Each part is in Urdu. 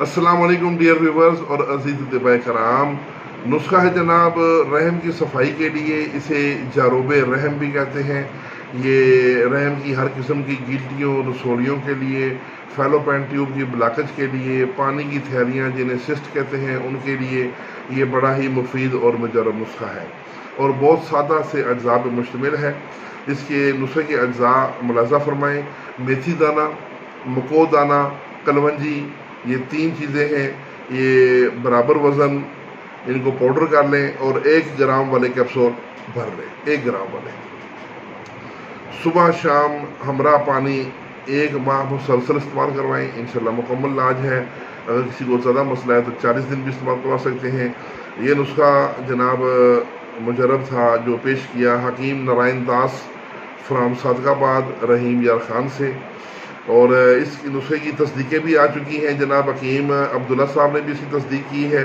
السلام علیکم ڈیئر ویورز اور عزیز طباء کرام. نسخہ ہے جناب رحم کی صفائی کے لیے. اسے جاروب رحم بھی کہتے ہیں. یہ رحم کی ہر قسم کی گلٹیوں رسولیوں کے لیے، فیلوپین ٹیوب کی بلاکج کے لیے، پانی کی تھیلیاں جنہیں سسٹ کہتے ہیں ان کے لیے یہ بڑا ہی مفید اور مجرب نسخہ ہے اور بہت سادہ سے اجزاء پر مشتمل ہے. اس کے نسخے کے اجزاء ملاحظہ فرمائیں. میتھی دانہ، مکو دانہ، کلونجی، یہ 3 چیزیں ہیں. یہ برابر وزن، ان کو پاؤڈر کر لیں اور 1 گرام والے کیپسول بھر لیں. 1 گرام والے صبح شام ہمراہ پانی 1 ماہ مسلسل استعمال کروائیں. انشاءاللہ مکمل علاج ہے. اگر کسی کو زیادہ مسئلہ ہے تو 40 دن بھی استعمال کروا سکتے ہیں. یہ نسخہ جناب مجرب تھا جو پیش کیا حکیم نارائن داس فرام صادق آباد رحیم یار خان سے، اور اس نسخے کی تصدیقیں بھی آ چکی ہیں. جناب حکیم عبداللہ صاحب نے بھی اس کی تصدیق کی ہے.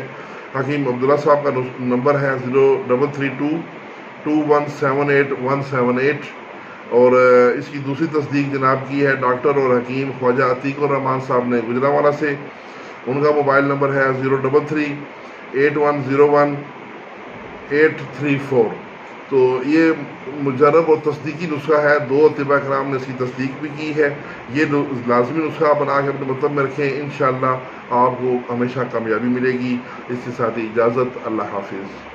حکیم عبداللہ صاحب کا نمبر ہے 0332 2178 178، اور اس کی دوسری تصدیق جناب کی ہے ڈاکٹر اور حکیم خواجہ عتیق الرحمان صاحب نے گجرانوالہ سے. ان کا موبائل نمبر ہے 033 8101 834. تو یہ مجرب اور تصدیقی نسخہ ہے. 2 طباء کرام نے اس کی تصدیق بھی کی ہے. یہ لازمی نسخہ بنا کے اپنے مطلب میں رکھیں. انشاءاللہ آپ کو ہمیشہ کامیابی ملے گی. اس کے ساتھ اجازت. اللہ حافظ.